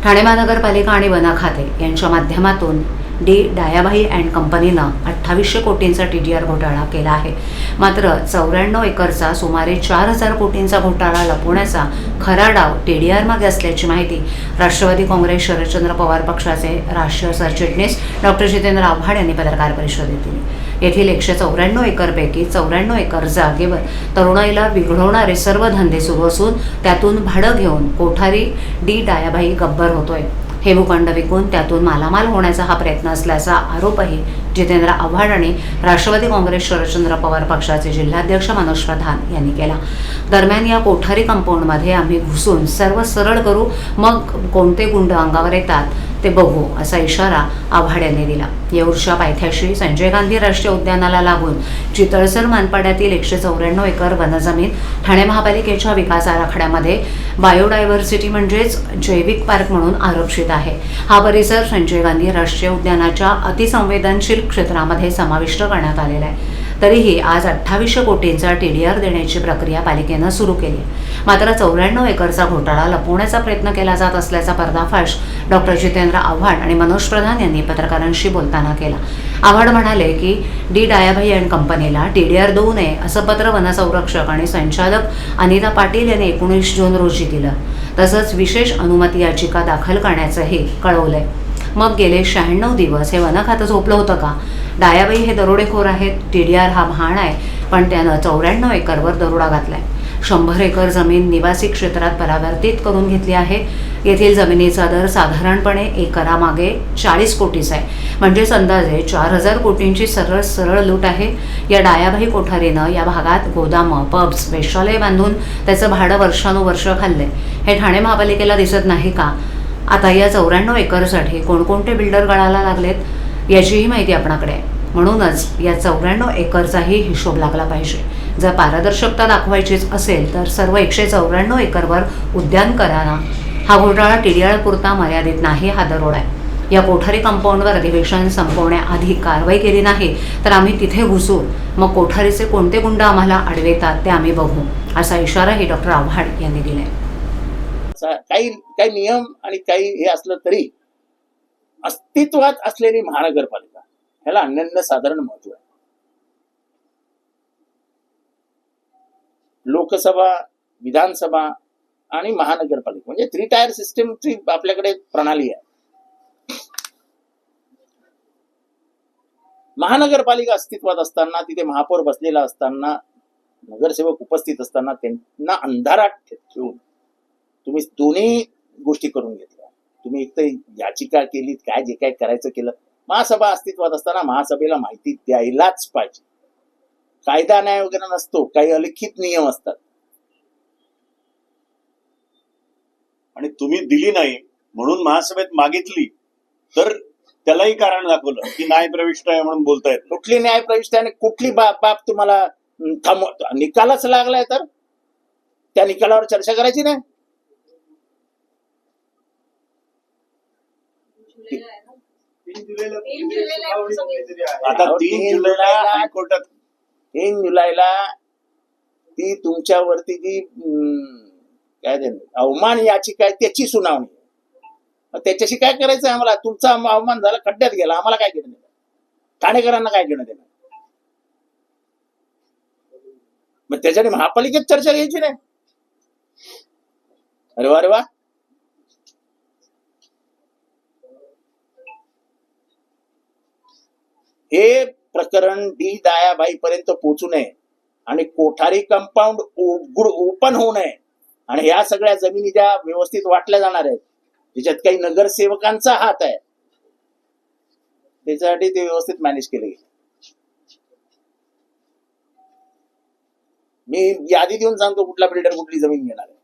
ठाणे महानगरपालिका आणि वन खाते यांच्या माध्यमातून डी डायाभाई अँड कंपनीनं 2800 कोटींचा TDR घोटाळा केला आहे. मात्र 94 एकरचा सुमारे 4000 कोटींचा घोटाळा लपवण्याचा खरा डाव TDR मागे असल्याची माहिती राष्ट्रवादी काँग्रेस शरदचंद्र पवार पक्षाचे राष्ट्रीय सरचिटणीस डॉक्टर जितेंद्र आव्हाड यांनी पत्रकार परिषदेत दिली. येथील 194 एकरपैकी 94 एकर जागेवर तरुणाईला बिघडवणारे सर्व धंदे सुरू असून त्यातून भाडं घेऊन कोठारी डी डायाभाई गब्बर होतोय. हे भूखंड विकून त्यातून मालामाल होण्याचा हा प्रयत्न असल्याचा आरोपही जितेंद्र आव्हाड आणि राष्ट्रवादी काँग्रेस शरदचंद्र पवार पक्षाचे जिल्हाध्यक्ष मनोज प्रधान यांनी केला. दरम्यान या कोठारी कंपाऊंडमध्ये आम्ही घुसून सर्व सरळ करू, मग कोणते गुंड अंगावर येतात ते बघू, असा इशारा आव्हाड यांनी दिला. येऊरच्या पायथ्याशी संजय गांधी राष्ट्रीय उद्यानाला लागून चितळसर मानपाड्यातील 194 एकर वनजमीन ठाणे महापालिकेच्या विकास आराखड्यामध्ये बायोडायव्हर्सिटी म्हणजेच जैविक पार्क म्हणून आरक्षित आहे. हा परिसर संजय गांधी राष्ट्रीय उद्यानाच्या अतिसंवेदनशील क्षेत्रामध्ये समाविष्ट करण्यात आलेला आहे. तरीही आज 2800 कोटींचा TDR देण्याची प्रक्रिया पालिकेनं सुरू केली आहे. मात्र 94 एकरचा घोटाळा लपवण्याचा प्रयत्न केला जात असल्याचा पर्दाफाश डॉक्टर जितेंद्र आव्हाड आणि मनोज प्रधान यांनी पत्रकारांशी बोलताना केला. आव्हाड म्हणाले की डी डायाभाई अँड कंपनीला TDR देऊ नये असं पत्र वनसंरक्षक आणि संचालक अनिता पाटील यांनी 19 जून रोजी दिलं. तसंच विशेष अनुमती याचिका दाखल करण्याचंही कळवलंय. मग गेले 96 दिवस हे वन खातं झोपलं होतं का? डायाबाई हे दरोडेखोर आहेत. TDR हा भाण आहे, पण त्यानं 94 एकरवर दरोडा घातलाय. 100 एकर जमीन निवासी क्षेत्रात परावर्तित करून घेतली आहे. येथील जमिनीचा दर साधारणपणे एकरामागे 40 कोटीचा आहे. म्हणजेच अंदाजे 4000 कोटींची सरळ लूट आहे. या डायाभाई कोठारीनं या भागात गोदामं, पब्स, वेश्यालय बांधून त्याचं भाडं वर्षानुवर्ष खाल्लंय. हे ठाणे महापालिकेला दिसत नाही का? आता या 94 एकरसाठी कोणकोणते बिल्डर गळाला लागलेत याचीही माहिती आपणाकडे आहे. म्हणूनच या 94 एकरचाही हिशोब लागला पाहिजे. जर पारदर्शकता दाखवायचीच असेल तर सर्व 194 एकरवर उद्यान करा ना. हा घोटाळा TDR पुरता मर्यादित नाही, हा दरोडा आहे. या कोठारी कंपाऊंडवर अधिवेशन संपवण्याआधी कारवाई केली नाही तर आम्ही तिथे घुसू, मग कोठारीचे कोणते गुंड आम्हाला अडवेतात ते आम्ही बघू, असा इशाराही डॉक्टर आव्हाड यांनी दिलाय. काही नियम आणि काही हे असलं तरी अस्तित्वात असलेली महानगरपालिका ह्याला अनन्यसाधारण महत्व आहे. लोकसभा, विधानसभा आणि महानगरपालिका म्हणजे 3 टायर सिस्टीमची आपल्याकडे प्रणाली आहे. महानगरपालिका अस्तित्वात असताना, तिथे महापौर बसलेला असताना, नगरसेवक उपस्थित असताना त्यांना अंधारात ठेवून तुम्ही दोन्ही गोष्टी करून घेतल्या. तुम्ही एक तर याचिका केलीत, काय जे काय करायचं केलं. महासभा अस्तित्वात असताना महासभेला माहिती द्यायलाच पाहिजे. कायदा न्याय वगैरे नसतो, काही अलिखित नियम असतात आणि तुम्ही दिली नाही म्हणून महासभेत मागितली तर त्यालाही कारण दाखवलं की न्याय प्रविष्ट आहे म्हणून बोलतायत. कुठली न्याय प्रविष्ट आणि कुठली बाब तुम्हाला निकालच लागलाय तर त्या निकालावर चर्चा करायची नाही. आता 3 जुलैला हायकोर्टात 3 जुलैला ती तुमच्यावरती जी काय अवमान याचिका आहे त्याची सुनावणी. त्याच्याशी काय करायचं आम्हाला? तुमचा अवमान झाला, खड्ड्यात गेला, आम्हाला काय घेणं देणं? ठाणेकरांना काय घेणं देणं? मग त्याच्याने महापालिकेत चर्चा घ्यायची नाही. अरे वा, अरे वा. हे प्रकरण डी डायाभाई पर्यंत पोहोचू नये आणि कोठारी कंपाऊंड ओपन होऊ नये आणि ह्या सगळ्या जमिनी ज्या व्यवस्थित वाटल्या जाणार आहेत, ज्याच्यात काही नगरसेवकांचा हात आहे, त्याच्यासाठी ते व्यवस्थित मॅनेज केले गेले. मी यादी देऊन सांगतो कुठला बिल्डर कुठली जमीन घेणार आहे.